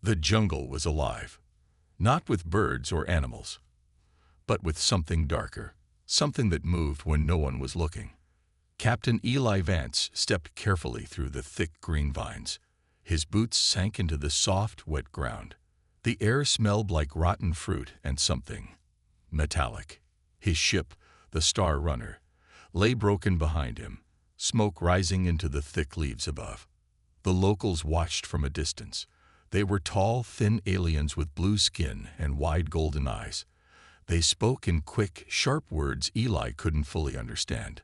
The jungle was alive, not with birds or animals, but with something darker, something that moved when no one was looking. Captain Eli Vance stepped carefully through the thick green vines. His boots sank into the soft, wet ground. The air smelled like rotten fruit and something metallic. His ship, the Star Runner, lay broken behind him, smoke rising into the thick leaves above. The locals watched from a distance. They were tall, thin aliens with blue skin and wide golden eyes. They spoke in quick, sharp words Eli couldn't fully understand,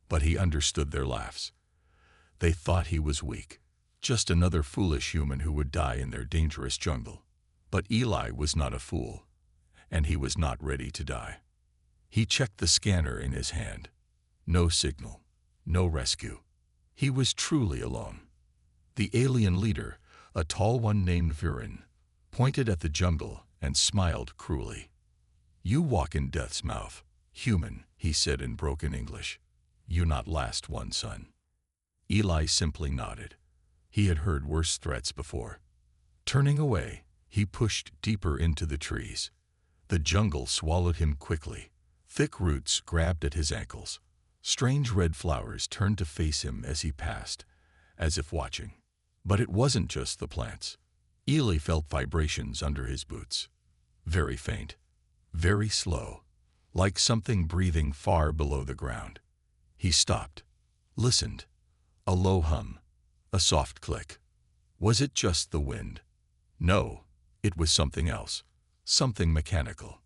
but he understood their laughs. They thought he was weak, just another foolish human who would die in their dangerous jungle. But Eli was not a fool, and he was not ready to die. He checked the scanner in his hand. No signal, no rescue. He was truly alone. The alien leader, a tall one named Viren, pointed at the jungle and smiled cruelly. "You walk in death's mouth, human," he said in broken English. "You not last one, son." Eli simply nodded. He had heard worse threats before. Turning away, he pushed deeper into the trees. The jungle swallowed him quickly. Thick roots grabbed at his ankles. Strange red flowers turned to face him as he passed, as if watching. But it wasn't just the plants. Eli felt vibrations under his boots. Very faint, very slow, like something breathing far below the ground. He stopped, listened. A low hum, a soft click. Was it just the wind? No, it was something else, something mechanical.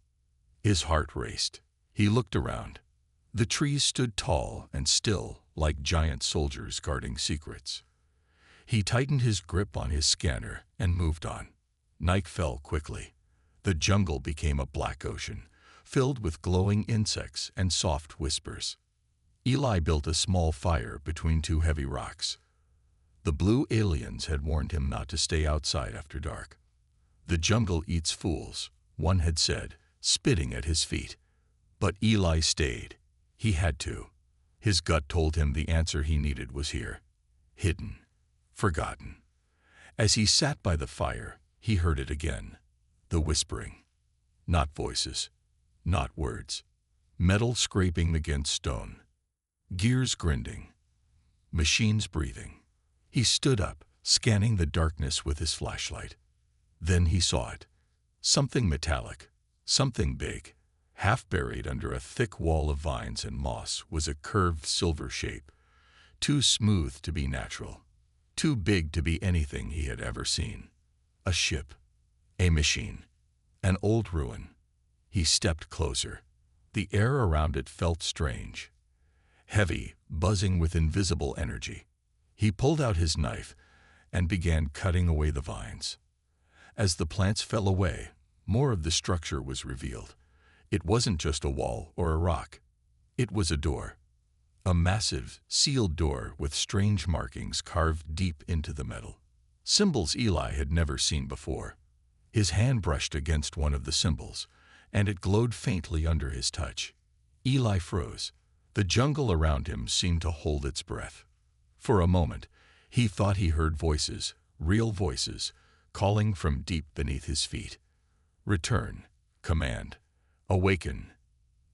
His heart raced. He looked around. The trees stood tall and still, like giant soldiers guarding secrets. He tightened his grip on his scanner and moved on. Night fell quickly. The jungle became a black ocean, filled with glowing insects and soft whispers. Eli built a small fire between two heavy rocks. The blue aliens had warned him not to stay outside after dark. "The jungle eats fools," one had said, spitting at his feet. But Eli stayed. He had to. His gut told him the answer he needed was here. Hidden. Forgotten. As he sat by the fire, he heard it again. The whispering. Not voices. Not words. Metal scraping against stone. Gears grinding. Machines breathing. He stood up, scanning the darkness with his flashlight. Then he saw it. Something metallic. Something big. Half buried under a thick wall of vines and moss was a curved silver shape. Too smooth to be natural. Too big to be anything he had ever seen. A ship. A machine. An old ruin. He stepped closer. The air around it felt strange. Heavy, buzzing with invisible energy. He pulled out his knife and began cutting away the vines. As the plants fell away, more of the structure was revealed. It wasn't just a wall or a rock. It was a door. A massive, sealed door with strange markings carved deep into the metal. Symbols Eli had never seen before. His hand brushed against one of the symbols, and it glowed faintly under his touch. Eli froze. The jungle around him seemed to hold its breath. For a moment, he thought he heard voices, real voices, calling from deep beneath his feet. Return. Command. Awaken.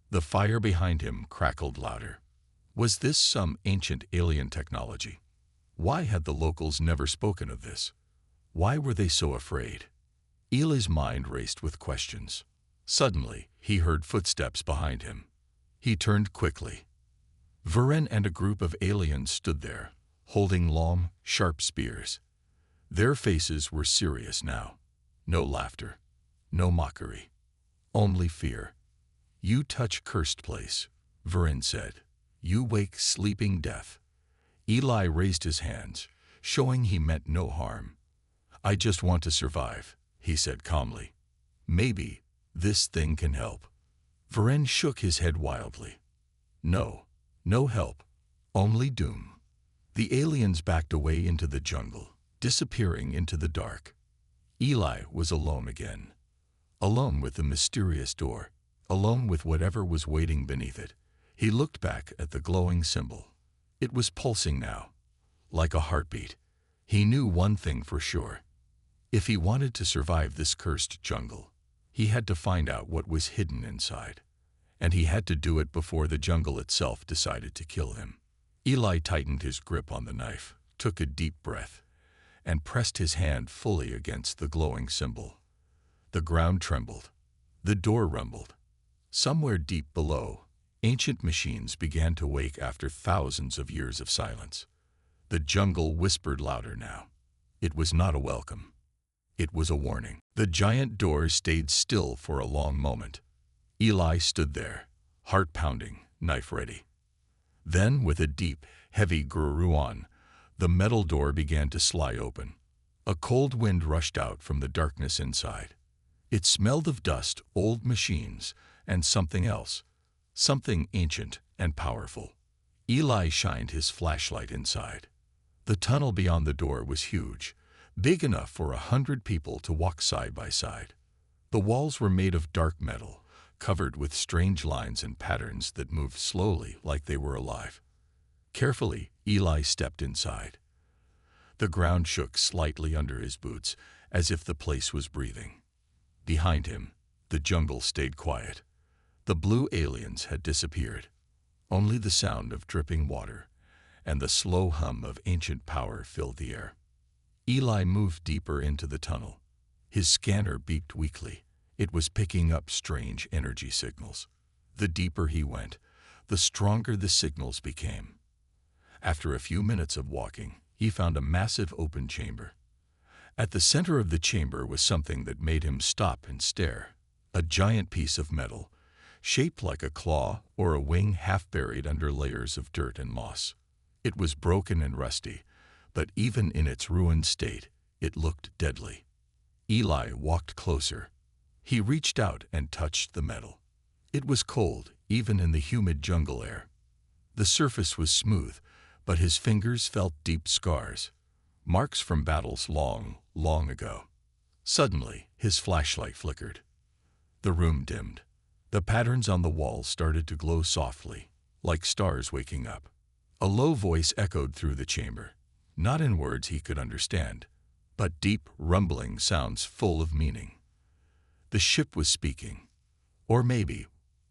The fire behind him crackled louder. Was this some ancient alien technology? Why had the locals never spoken of this? Why were they so afraid? Eli's mind raced with questions. Suddenly, he heard footsteps behind him. He turned quickly. Viren and a group of aliens stood there, holding long, sharp spears. Their faces were serious now. No laughter, no mockery, only fear. "You touch cursed place," Viren said. "You wake sleeping death." Eli raised his hands, showing he meant no harm. "I just want to survive," he said calmly. "Maybe this thing can help." Viren shook his head wildly. "No, no help, only doom." The aliens backed away into the jungle, disappearing into the dark. Eli was alone again. Alone with the mysterious door, alone with whatever was waiting beneath it. He looked back at the glowing symbol. It was pulsing now, like a heartbeat. He knew one thing for sure. If he wanted to survive this cursed jungle, he had to find out what was hidden inside. And he had to do it before the jungle itself decided to kill him. Eli tightened his grip on the knife, took a deep breath, and pressed his hand fully against the glowing symbol. The ground trembled. The door rumbled. Somewhere deep below, ancient machines began to wake after thousands of years of silence. The jungle whispered louder now. It was not a welcome. It was a warning. The giant door stayed still for a long moment. Eli stood there, heart pounding, knife ready. Then, with a deep, heavy gruan, the metal door began to slide open. A cold wind rushed out from the darkness inside. It smelled of dust, old machines, and something else, something ancient and powerful. Eli shined his flashlight inside. The tunnel beyond the door was huge, big enough for 100 people to walk side by side. The walls were made of dark metal, covered with strange lines and patterns that moved slowly like they were alive. Carefully, Eli stepped inside. The ground shook slightly under his boots, as if the place was breathing. Behind him, the jungle stayed quiet. The blue aliens had disappeared. Only the sound of dripping water and the slow hum of ancient power filled the air. Eli moved deeper into the tunnel. His scanner beeped weakly. It was picking up strange energy signals. The deeper he went, the stronger the signals became. After a few minutes of walking, he found a massive open chamber. At the center of the chamber was something that made him stop and stare. A giant piece of metal, shaped like a claw or a wing, half buried under layers of dirt and moss. It was broken and rusty, but even in its ruined state, it looked deadly. Eli walked closer. He reached out and touched the metal. It was cold, even in the humid jungle air. The surface was smooth, but his fingers felt deep scars, marks from battles long, long ago. Suddenly, his flashlight flickered. The room dimmed. The patterns on the walls started to glow softly, like stars waking up. A low voice echoed through the chamber, not in words he could understand, but deep, rumbling sounds full of meaning. The ship was speaking, or maybe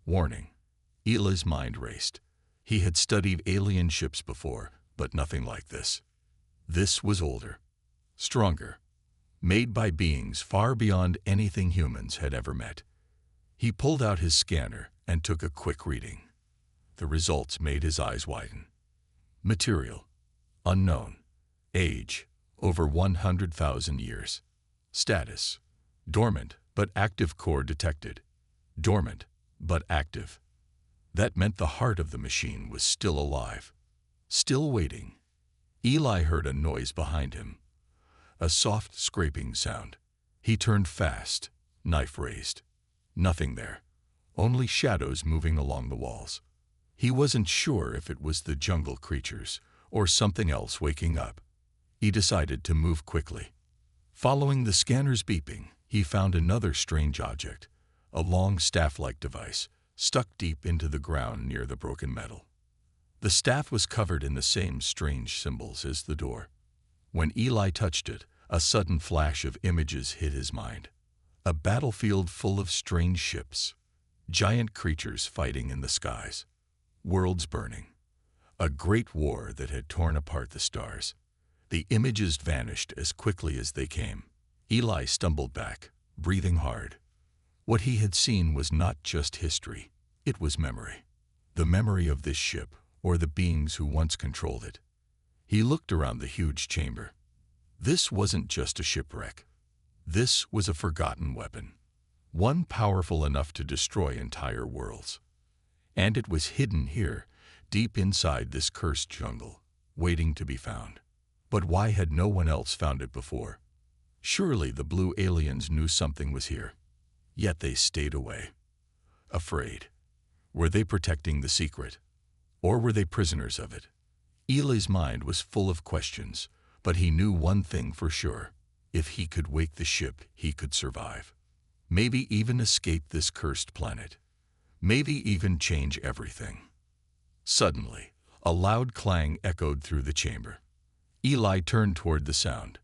warning. Eli's mind raced. He had studied alien ships before, but nothing like this. This was older, stronger, made by beings far beyond anything humans had ever met. He pulled out his scanner and took a quick reading. The results made his eyes widen. Material: unknown. Age: over 100,000 years. Status: dormant but active. Core detected. Dormant but active. That meant the heart of the machine was still alive, still waiting. Eli heard a noise behind him, a soft scraping sound. He turned fast, knife raised. Nothing there, only shadows moving along the walls. He wasn't sure if it was the jungle creatures or something else waking up. He decided to move quickly. Following the scanner's beeping, he found another strange object, a long staff-like device, stuck deep into the ground near the broken metal. The staff was covered in the same strange symbols as the door. When Eli touched it, a sudden flash of images hit his mind. A battlefield full of strange ships, giant creatures fighting in the skies, worlds burning. A great war that had torn apart the stars. The images vanished as quickly as they came. Eli stumbled back, breathing hard. What he had seen was not just history, it was memory. The memory of this ship, or the beings who once controlled it. He looked around the huge chamber. This wasn't just a shipwreck. This was a forgotten weapon, one powerful enough to destroy entire worlds. And it was hidden here, deep inside this cursed jungle, waiting to be found. But why had no one else found it before? Surely the blue aliens knew something was here. Yet they stayed away. Afraid. Were they protecting the secret? Or were they prisoners of it? Eli's mind was full of questions, but he knew one thing for sure. If he could wake the ship, he could survive. Maybe even escape this cursed planet. Maybe even change everything. Suddenly, a loud clang echoed through the chamber. Eli turned toward the sound.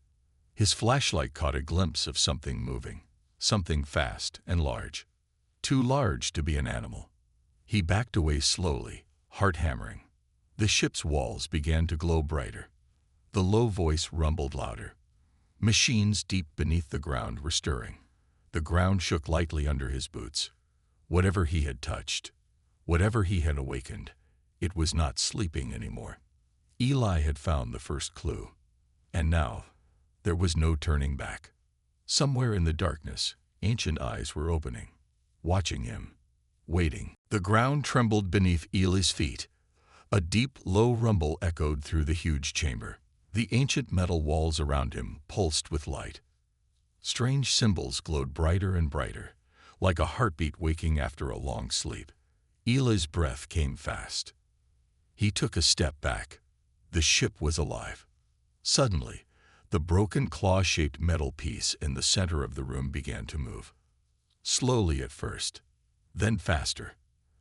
His flashlight caught a glimpse of something moving, something fast and large. Too large to be an animal. He backed away slowly, heart hammering. The ship's walls began to glow brighter. The low voice rumbled louder. Machines deep beneath the ground were stirring. The ground shook lightly under his boots. Whatever he had touched, whatever he had awakened, it was not sleeping anymore. Eli had found the first clue. And now, there was no turning back. Somewhere in the darkness, ancient eyes were opening, watching him, waiting. The ground trembled beneath Eli's feet. A deep, low rumble echoed through the huge chamber. The ancient metal walls around him pulsed with light. Strange symbols glowed brighter and brighter, like a heartbeat waking after a long sleep. Eli's breath came fast. He took a step back. The ship was alive. Suddenly, the broken claw-shaped metal piece in the center of the room began to move. Slowly at first, then faster.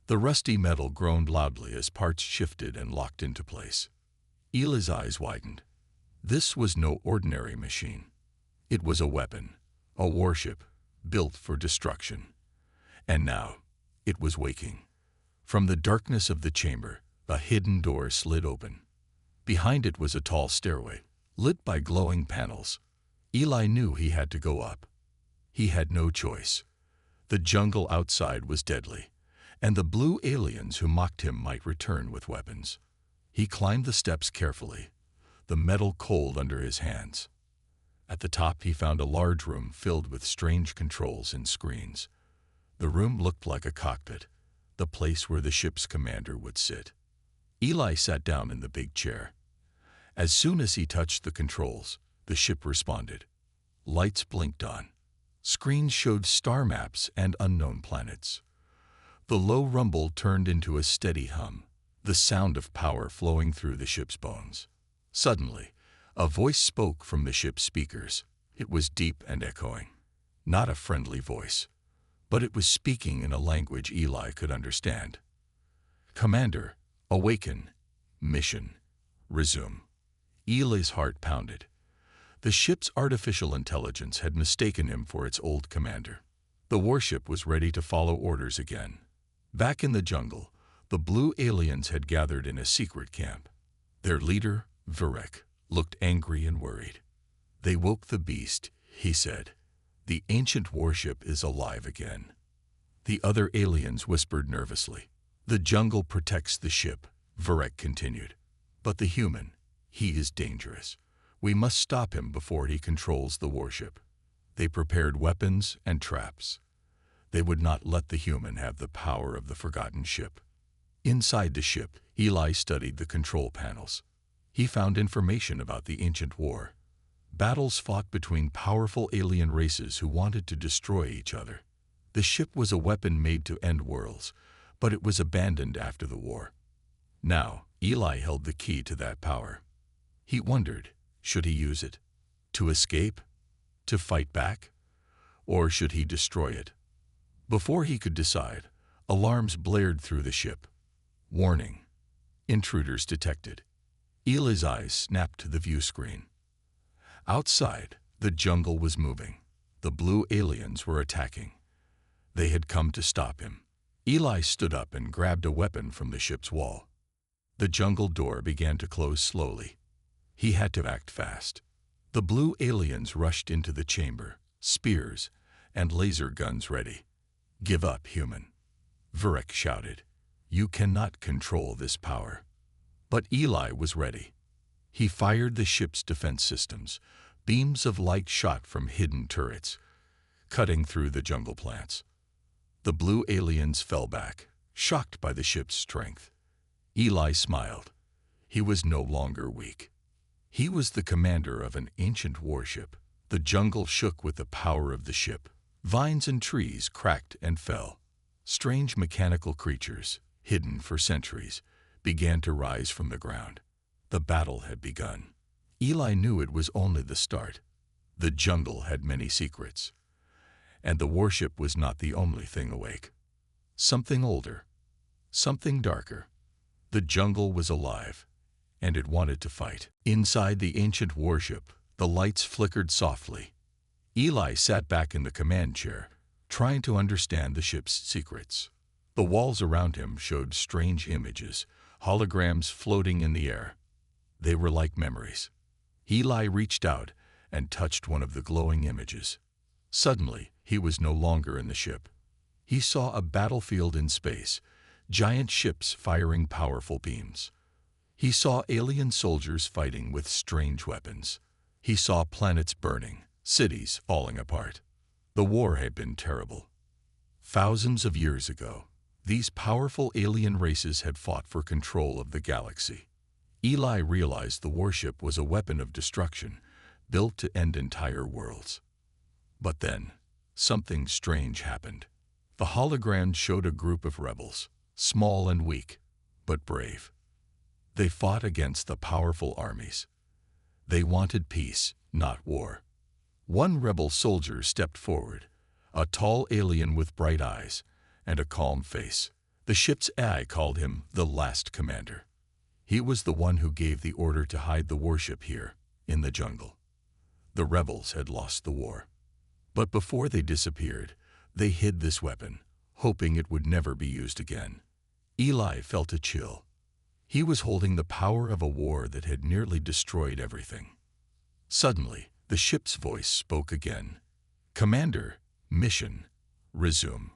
The rusty metal groaned loudly as parts shifted and locked into place. Eli's eyes widened. This was no ordinary machine. It was a weapon, a warship, built for destruction. And now, it was waking. From the darkness of the chamber, a hidden door slid open. Behind it was a tall stairway, lit by glowing panels. Eli knew he had to go up. He had no choice. The jungle outside was deadly, and the blue aliens who mocked him might return with weapons. He climbed the steps carefully, the metal cold under his hands. At the top he found a large room filled with strange controls and screens. The room looked like a cockpit, the place where the ship's commander would sit. Eli sat down in the big chair. As soon as he touched the controls, the ship responded. Lights blinked on. Screens showed star maps and unknown planets. The low rumble turned into a steady hum, the sound of power flowing through the ship's bones. Suddenly, a voice spoke from the ship's speakers. It was deep and echoing. Not a friendly voice, but it was speaking in a language Eli could understand. Commander, awaken. Mission. Resume. Eli's heart pounded. The ship's artificial intelligence had mistaken him for its old commander. The warship was ready to follow orders again. Back in the jungle, the blue aliens had gathered in a secret camp. Their leader, Varek, looked angry and worried. They woke the beast, he said. The ancient warship is alive again. The other aliens whispered nervously. The jungle protects the ship, Varek continued. But the human, he is dangerous. We must stop him before he controls the warship. They prepared weapons and traps. They would not let the human have the power of the forgotten ship. Inside the ship, Eli studied the control panels. He found information about the ancient war. Battles fought between powerful alien races who wanted to destroy each other. The ship was a weapon made to end worlds, but it was abandoned after the war. Now, Eli held the key to that power. He wondered, should he use it? To escape? To fight back? Or should he destroy it? Before he could decide, alarms blared through the ship. Warning. Intruders detected. Eli's eyes snapped to the view screen. Outside, the jungle was moving. The blue aliens were attacking. They had come to stop him. Eli stood up and grabbed a weapon from the ship's wall. The jungle door began to close slowly. He had to act fast. The blue aliens rushed into the chamber, spears and laser guns ready. Give up, human. Varek shouted. You cannot control this power. But Eli was ready. He fired the ship's defense systems. Beams of light shot from hidden turrets, cutting through the jungle plants. The blue aliens fell back, shocked by the ship's strength. Eli smiled. He was no longer weak. He was the commander of an ancient warship. The jungle shook with the power of the ship. Vines and trees cracked and fell. Strange mechanical creatures, hidden for centuries, began to rise from the ground. The battle had begun. Eli knew it was only the start. The jungle had many secrets. And the warship was not the only thing awake. Something older, something darker. The jungle was alive, and it wanted to fight. Inside the ancient warship, The lights flickered softly. Eli sat back in the command chair, trying to understand the ship's secrets. The walls around him showed strange images, holograms floating in the air. They were like memories. Eli reached out and touched one of the glowing images. Suddenly, he was no longer in the ship. He saw a battlefield in space, giant ships firing powerful beams. He saw alien soldiers fighting with strange weapons. He saw planets burning, cities falling apart. The war had been terrible. Thousands of years ago, these powerful alien races had fought for control of the galaxy. Eli realized the warship was a weapon of destruction, built to end entire worlds. But then, something strange happened. The hologram showed a group of rebels, small and weak, but brave. They fought against the powerful armies. They wanted peace, not war. One rebel soldier stepped forward, a tall alien with bright eyes and a calm face. The ship's AI called him the last commander. He was the one who gave the order to hide the warship here, in the jungle. The rebels had lost the war. But before they disappeared, they hid this weapon, hoping it would never be used again. Eli felt a chill. He was holding the power of a war that had nearly destroyed everything. Suddenly, the ship's voice spoke again. "Commander, mission, resume."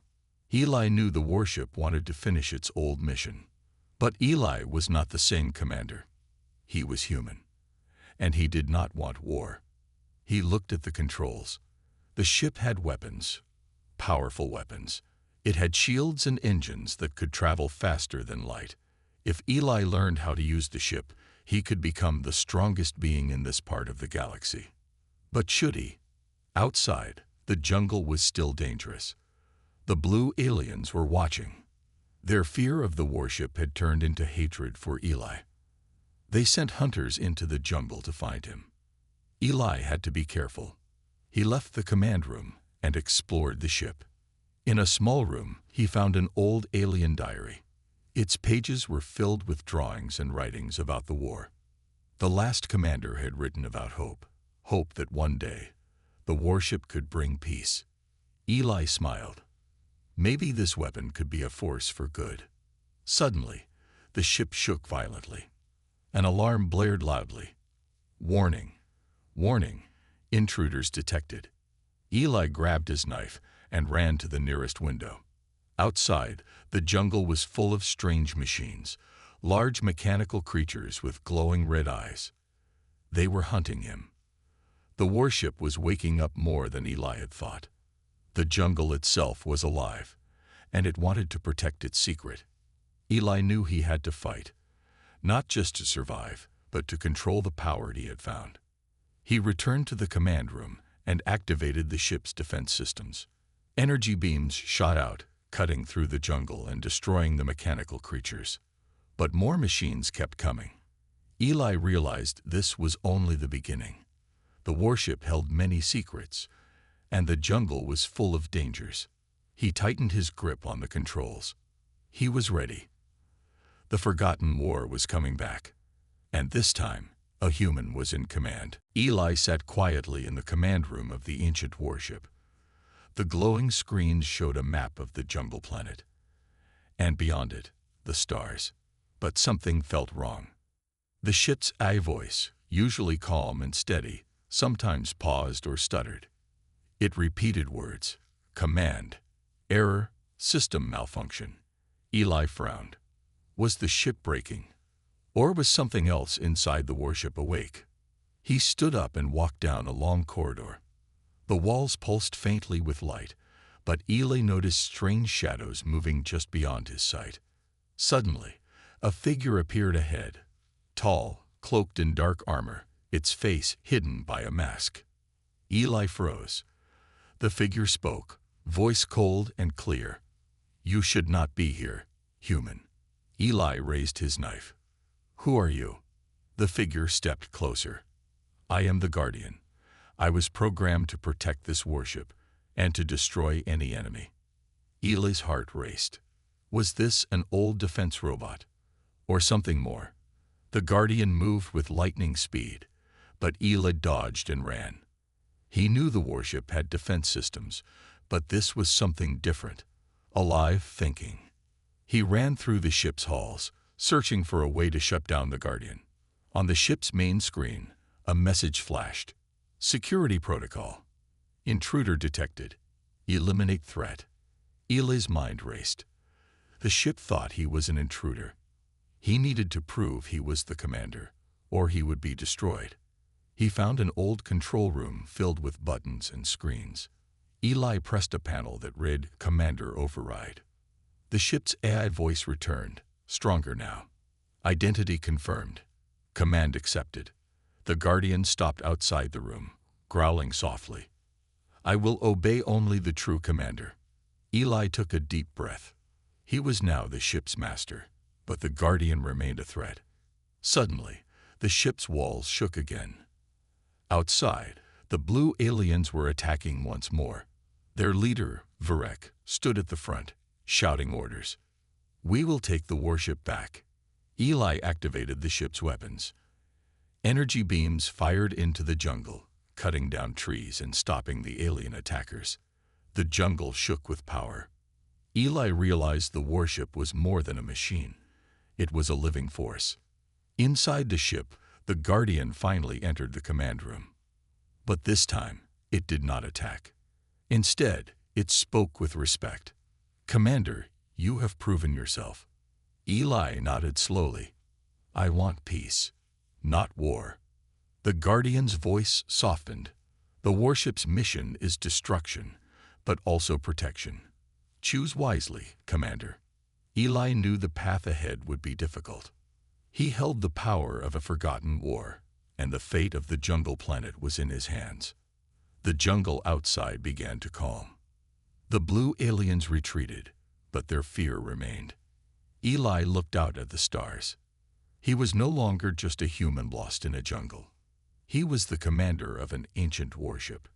Eli knew the warship wanted to finish its old mission. But Eli was not the same commander. He was human, and he did not want war. He looked at the controls. The ship had weapons, powerful weapons. It had shields and engines that could travel faster than light. If Eli learned how to use the ship, he could become the strongest being in this part of the galaxy. But should he? Outside, the jungle was still dangerous. The blue aliens were watching. Their fear of the warship had turned into hatred for Eli. They sent hunters into the jungle to find him. Eli had to be careful. He left the command room and explored the ship. In a small room, he found an old alien diary. Its pages were filled with drawings and writings about the war. The last commander had written about hope, hope that one day the warship could bring peace. Eli smiled. Maybe this weapon could be a force for good. Suddenly, the ship shook violently. An alarm blared loudly. "Warning! Warning! Intruders detected." Eli grabbed his knife and ran to the nearest window. Outside, the jungle was full of strange machines, large mechanical creatures with glowing red eyes. They were hunting him. The warship was waking up more than Eli had thought. The jungle itself was alive, and it wanted to protect its secret. Eli knew he had to fight, not just to survive, but to control the power he had found. He returned to the command room and activated the ship's defense systems. Energy beams shot out, cutting through the jungle and destroying the mechanical creatures. But more machines kept coming. Eli realized this was only the beginning. The warship held many secrets, and the jungle was full of dangers. He tightened his grip on the controls. He was ready. The forgotten war was coming back, and this time, a human was in command. Eli sat quietly in the command room of the ancient warship. The glowing screens showed a map of the jungle planet, and beyond it, the stars. But something felt wrong. The ship's AI voice, usually calm and steady, sometimes paused or stuttered. It repeated words: command, error, system malfunction. Eli frowned. Was the ship breaking? Or was something else inside the warship awake? He stood up and walked down a long corridor. The walls pulsed faintly with light, but Eli noticed strange shadows moving just beyond his sight. Suddenly, a figure appeared ahead, tall, cloaked in dark armor, its face hidden by a mask. Eli froze. The figure spoke, voice cold and clear. "You should not be here, human." Eli raised his knife. "Who are you?" The figure stepped closer. "I am the Guardian. I was programmed to protect this warship and to destroy any enemy." Eli's heart raced. Was this an old defense robot, or something more? The Guardian moved with lightning speed, but Eli dodged and ran. He knew the warship had defense systems, but this was something different, alive, thinking. He ran through the ship's halls, searching for a way to shut down the Guardian. On the ship's main screen, a message flashed. Security protocol. Intruder detected. Eliminate threat. Eli's mind raced. The ship thought he was an intruder. He needed to prove he was the commander, or he would be destroyed. He found an old control room filled with buttons and screens. Eli pressed a panel that read Commander Override. The ship's AI voice returned, stronger now. Identity confirmed. Command accepted. The Guardian stopped outside the room, growling softly. I will obey only the true commander. Eli took a deep breath. He was now the ship's master, but the Guardian remained a threat. Suddenly, the ship's walls shook again. Outside, the blue aliens were attacking once more. Their leader, Varek, stood at the front, shouting orders. We will take the warship back. Eli activated the ship's weapons. Energy beams fired into the jungle, cutting down trees and stopping the alien attackers. The jungle shook with power. Eli realized the warship was more than a machine. It was a living force. Inside the ship, the Guardian finally entered the command room. But this time, it did not attack. Instead, it spoke with respect. Commander, you have proven yourself. Eli nodded slowly. I want peace, not war. The Guardian's voice softened. The warship's mission is destruction, but also protection. Choose wisely, Commander. Eli knew the path ahead would be difficult. He held the power of a forgotten war, and the fate of the jungle planet was in his hands. The jungle outside began to calm. The blue aliens retreated, but their fear remained. Eli looked out at the stars. He was no longer just a human lost in a jungle. He was the commander of an ancient warship,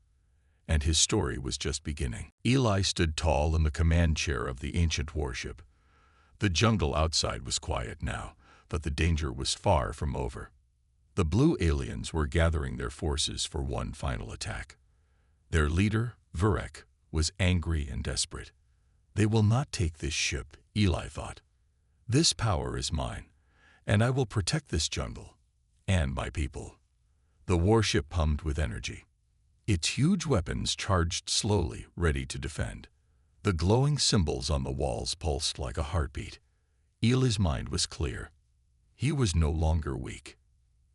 and his story was just beginning. Eli stood tall in the command chair of the ancient warship. The jungle outside was quiet now, but the danger was far from over. The blue aliens were gathering their forces for one final attack. Their leader, Varek, was angry and desperate. They will not take this ship, Eli thought. This power is mine, and I will protect this jungle and my people. The warship hummed with energy. Its huge weapons charged slowly, ready to defend. The glowing symbols on the walls pulsed like a heartbeat. Eli's mind was clear. He was no longer weak.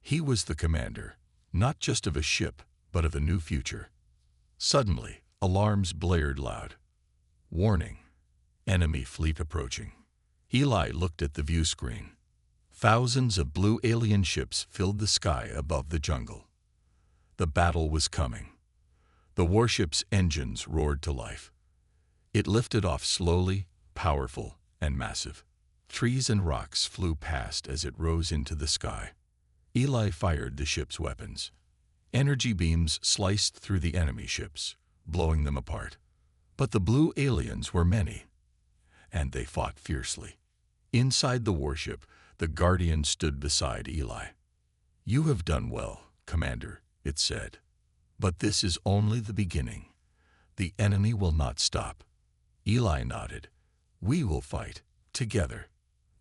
He was the commander, not just of a ship, but of a new future. Suddenly, alarms blared loud. Warning. Enemy fleet approaching. Eli looked at the view screen. Thousands of blue alien ships filled the sky above the jungle. The battle was coming. The warship's engines roared to life. It lifted off slowly, powerful, and massive. Trees and rocks flew past as it rose into the sky. Eli fired the ship's weapons. Energy beams sliced through the enemy ships, blowing them apart. But the blue aliens were many, and they fought fiercely. Inside the warship, the Guardian stood beside Eli. You have done well, Commander, it said. But this is only the beginning. The enemy will not stop. Eli nodded. We will fight, together.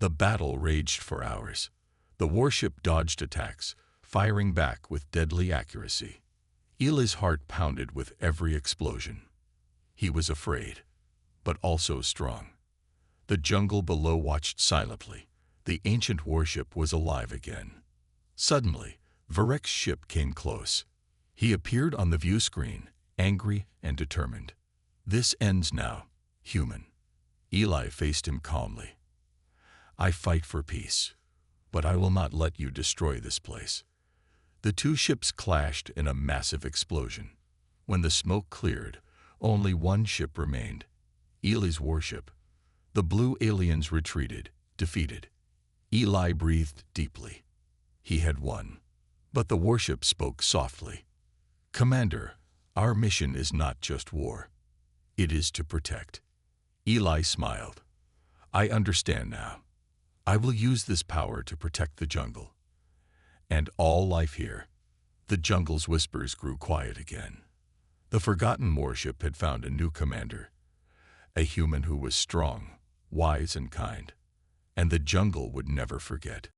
The battle raged for hours. The warship dodged attacks, firing back with deadly accuracy. Eli's heart pounded with every explosion. He was afraid, but also strong. The jungle below watched silently. The ancient warship was alive again. Suddenly, Varek's ship came close. He appeared on the view screen, angry and determined. This ends now, human. Eli faced him calmly. I fight for peace, but I will not let you destroy this place. The two ships clashed in a massive explosion. When the smoke cleared, only one ship remained, Eli's warship. The blue aliens retreated, defeated. Eli breathed deeply. He had won. But the warship spoke softly. Commander, our mission is not just war. It is to protect. Eli smiled. I understand now. I will use this power to protect the jungle and all life here. The jungle's whispers grew quiet again. The forgotten warship had found a new commander, a human who was strong, wise, and kind, and the jungle would never forget.